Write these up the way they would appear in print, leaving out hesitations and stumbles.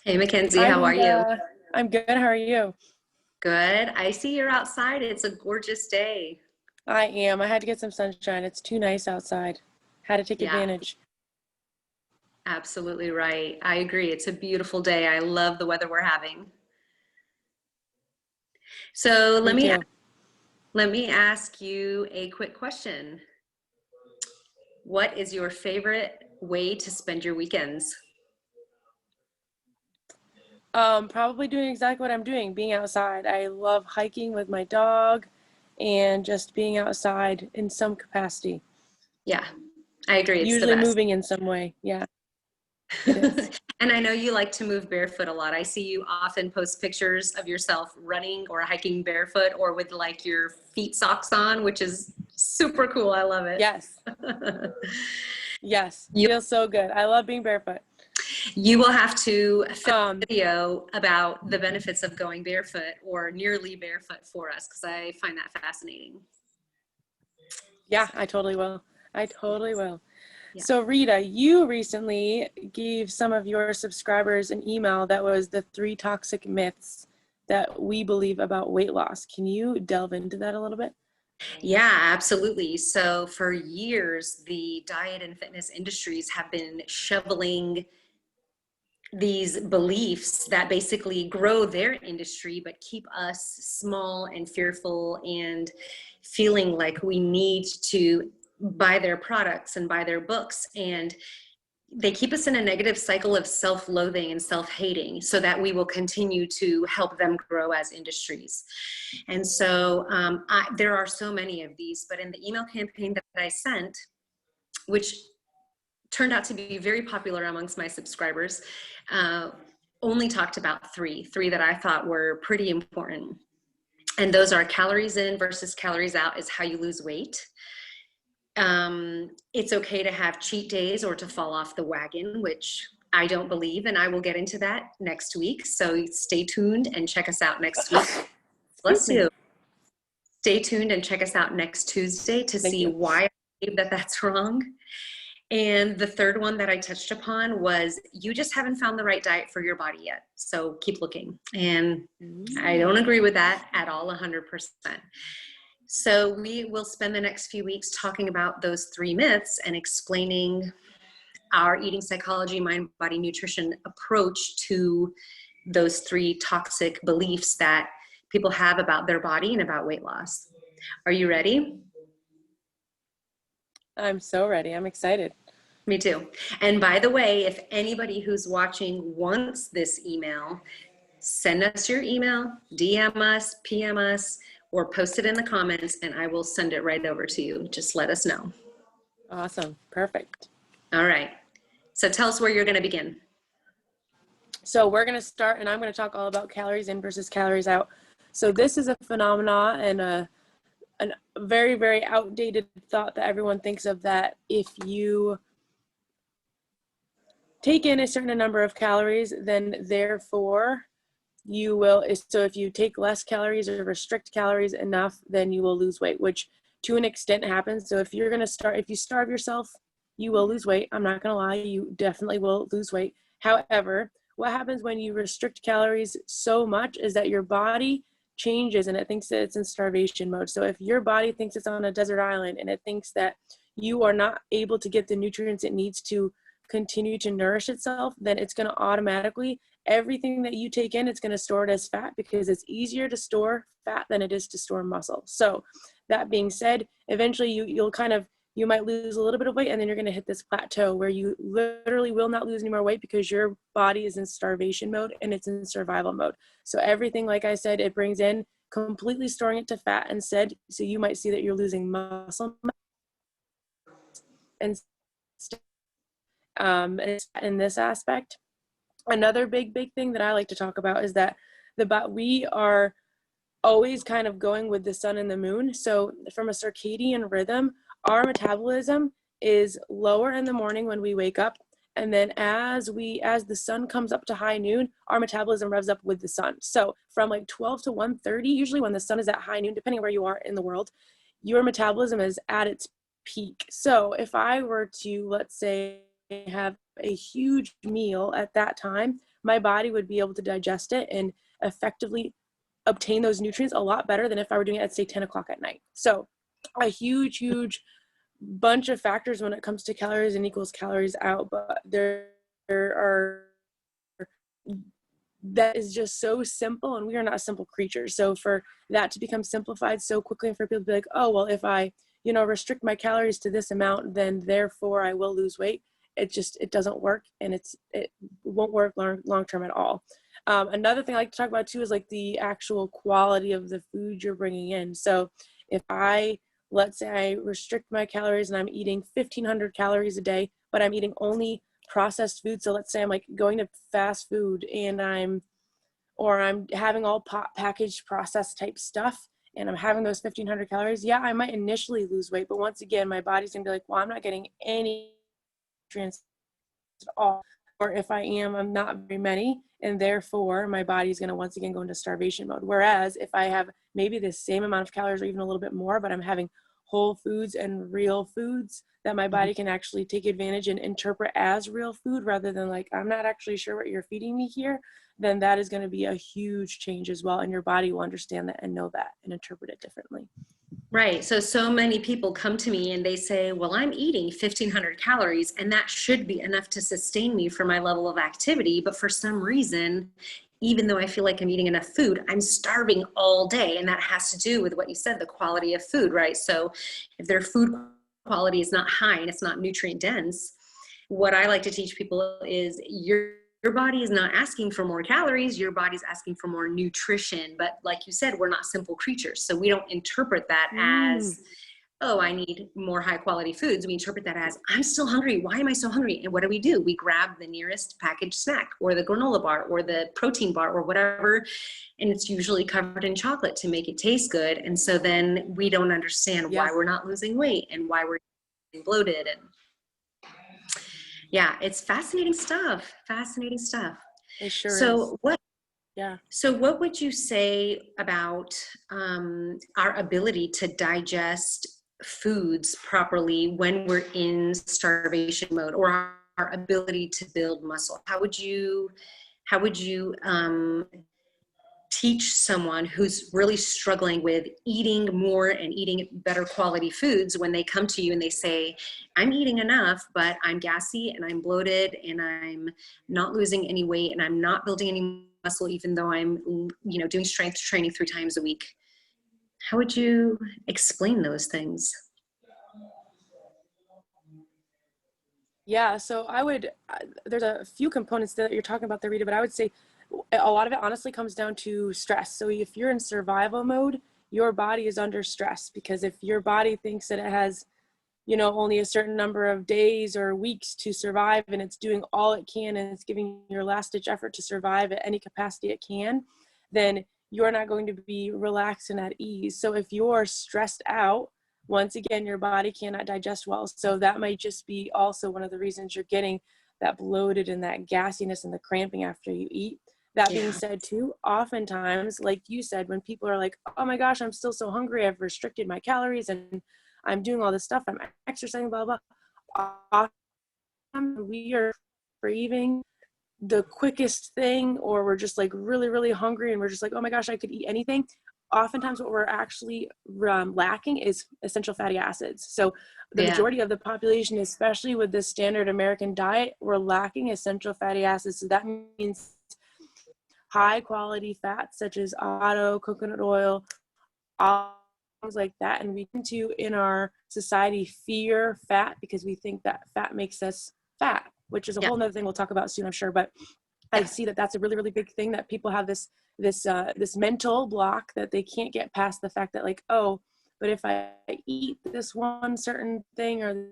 Hey Mackenzie, Hi, how are you? Rita. I'm good. How are you? Good. I see you're outside. It's a gorgeous day. I am. I had to get some sunshine. It's too nice outside. Had to take Yeah, advantage. absolutely right. I agree. It's a beautiful day. I love the weather we're having. So Me too. let me ask you a quick question. What is your favorite way to spend your weekends? Probably doing exactly what I'm doing, being outside. I love hiking with my dog and just being outside in some capacity. Yeah, I agree. It's the Usually best. moving in some way. Yeah, it is. And I know you like to move barefoot a lot. I see you often post pictures of yourself running or hiking barefoot or with like your feet socks on, which is super cool. I love it. Yes. Yes. You Feels so good. I love being barefoot. you will have to film a Um, video about the benefits of going barefoot or nearly barefoot for us because I find that fascinating. yeah, I totally will. I totally will. Yeah. So, Rita, you recently gave some of your subscribers an email that was the 3 toxic myths that we believe about weight loss. Can you delve into that a little bit? Yeah, absolutely. So for years, the diet and fitness industries have been shoveling these beliefs that basically grow their industry but keep us small and fearful and feeling like we need to buy their products and buy their books, and they keep us in a negative cycle of self-loathing and self-hating so that we will continue to help them grow as industries. And so there are so many of these, but in the email campaign that I sent, which turned out to be very popular amongst my subscribers, uh, only talked about three that I thought were pretty important. And those are calories in versus calories out is how you lose weight. It's okay to have cheat days or to fall off the wagon, which I don't believe, and I will get into that next week. So stay tuned and check us out next week. Excuse Bless me. you. Stay tuned and check us out next Tuesday to Thank see you. why I believe that that's wrong. And the third one that I touched upon was you just haven't found the right diet for your body yet. So keep looking. And I don't Mm. agree with that at all, 100%. So we will spend the next few weeks talking about those three myths and explaining our eating psychology, mind, body, nutrition approach to those three toxic beliefs that people have about their body and about weight loss. Are you ready? I'm so ready. I'm excited. Me too. And by the way, if anybody who's watching wants this email, send us your email, DM us, PM us, or post it in the comments, and I will send it right over to you. Just let us know. Awesome. Perfect. All right. So tell us where you're going to begin. So, we're going to start, and I'm going to talk all about calories in versus calories out. So, this is a phenomena and a very, very outdated thought that everyone thinks of, that if you take in a certain number of calories, then therefore you will, so if you take less calories or restrict calories enough, then you will lose weight, which to an extent happens. So if you're going to start, if you starve yourself, you will lose weight. I'm not going to lie, you definitely will lose weight. However, what happens when you restrict calories so much is that your body changes and it thinks that it's in starvation mode. So if your body thinks it's on a desert island and it thinks that you are not able to get the nutrients it needs to continue to nourish itself, then it's going to automatically, everything that you take in, it's going to store it as fat, because it's easier to store fat than it is to store muscle. So that being said, eventually you'll kind of, you might lose a little bit of weight, and then you're going to hit this plateau where you literally will not lose any more weight because your body is in starvation mode and it's in survival mode. So everything, like I said, it brings in completely storing it to fat instead. So you might see that you're losing muscle and in this aspect. Another big thing that I like to talk about is that we are always kind of going with the sun and the moon. So from a circadian rhythm, our metabolism is lower in the morning when we wake up, and then as the sun comes up to high noon, our metabolism revs up with the sun. So from like 12 to 1:30, usually when the sun is at high noon, depending where you are in the world, your metabolism is at its peak. So if I were to, let's say, have a huge meal at that time, my body would be able to digest it and effectively obtain those nutrients a lot better than if I were doing it at, say, 10 o'clock at night. So a huge bunch of factors when it comes to calories in equals calories out, but there are, that is just so simple, and we are not simple creatures. So for that to become simplified so quickly, and for people to be like, oh, well, if I, restrict my calories to this amount, then therefore I will lose weight. It doesn't work, and it won't work long term at all. Another thing I like to talk about too is like the actual quality of the food you're bringing in. So if let's say I restrict my calories and I'm eating 1,500 calories a day, but I'm eating only processed food. So let's say I'm like going to fast food and I'm having all packaged processed type stuff, and I'm having those 1,500 calories. Yeah, I might initially lose weight, but once again, my body's gonna be like, well, I'm not getting any nutrients at all. Or if I am, I'm not very many, and therefore my body's going to once again go into starvation mode. Whereas if I have maybe the same amount of calories or even a little bit more, but I'm having whole foods and real foods that my body can actually take advantage and interpret as real food rather than like, I'm not actually sure what you're feeding me here, then that is going to be a huge change as well. And your body will understand that and know that and interpret it differently. Right. So many people come to me and they say, well, I'm eating 1,500 calories and that should be enough to sustain me for my level of activity. But for some reason, even though I feel like I'm eating enough food, I'm starving all day. And that has to do with what you said, the quality of food, right? So if their food quality is not high and it's not nutrient dense, what I like to teach people is your body is not asking for more calories, your body's asking for more nutrition. But like you said, we're not simple creatures. So we don't interpret that as, oh, I need more high quality foods. We interpret that as, I'm still hungry. Why am I so hungry? And what do? We grab the nearest packaged snack or the granola bar or the protein bar or whatever. And it's usually covered in chocolate to make it taste good. And so then we don't understand why we're not losing weight and why we're bloated. And yeah, it's fascinating stuff. Fascinating stuff. It sure So is. So what would you say about our ability to digest foods properly when we're in starvation mode, or our ability to build muscle? How would you teach someone who's really struggling with eating more and eating better quality foods when they come to you and they say, I'm eating enough, but I'm gassy and I'm bloated and I'm not losing any weight and I'm not building any muscle, even though I'm, doing strength training 3 times a week? How would you explain those things? Yeah, so there's a few components that you're talking about there, Rita, but I would say a lot of it honestly comes down to stress. So if you're in survival mode, your body is under stress, because if your body thinks that it has, only a certain number of days or weeks to survive, and it's doing all it can and it's giving your last ditch effort to survive at any capacity it can, then you're not going to be relaxed and at ease. So if you're stressed out, once again, your body cannot digest well. So that might just be also one of the reasons you're getting that bloated and that gassiness and the cramping after you eat. That being said too, oftentimes, like you said, when people are like, oh my gosh, I'm still so hungry, I've restricted my calories and I'm doing all this stuff, I'm exercising, blah, blah. Often we are craving the quickest thing, or we're just like really, really hungry and we're just like, oh my gosh, I could eat anything. Oftentimes what we're actually lacking is essential fatty acids. So the majority of the population, especially with this standard American diet, we're lacking essential fatty acids. So that means high quality fats such as avocado, coconut oil, things like that. And we tend to, in our society, fear fat because we think that fat makes us fat, which is a whole nother thing we'll talk about soon, I'm sure. But I see that that's a really, really big thing, that people have this mental block that they can't get past the fact that, like, oh, but if I eat this one certain thing or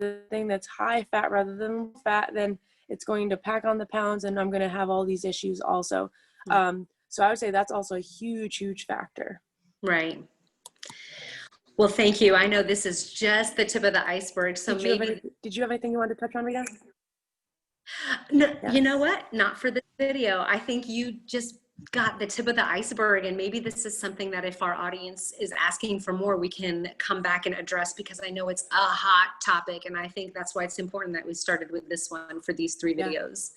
the thing that's high fat rather than low fat, then it's going to pack on the pounds and I'm going to have all these issues also. So I would say that's also a huge, huge factor. Right. Well, thank you. I know this is just the tip of the iceberg. So did you have anything you wanted to touch on, Rita? No, you know what? Not for this video. I think you just got the tip of the iceberg, and maybe this is something that if our audience is asking for more, we can come back and address, because I know it's a hot topic, and I think that's why it's important that we started with this one for these 3 Yeah. videos.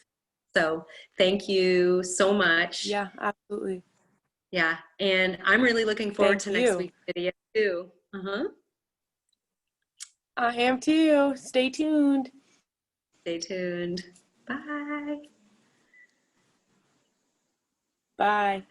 So thank you so much. Yeah, absolutely. Yeah, and I'm really looking forward Thank to next you. week's video too. Uh-huh. I am too. Stay tuned. Stay tuned. Bye. Bye.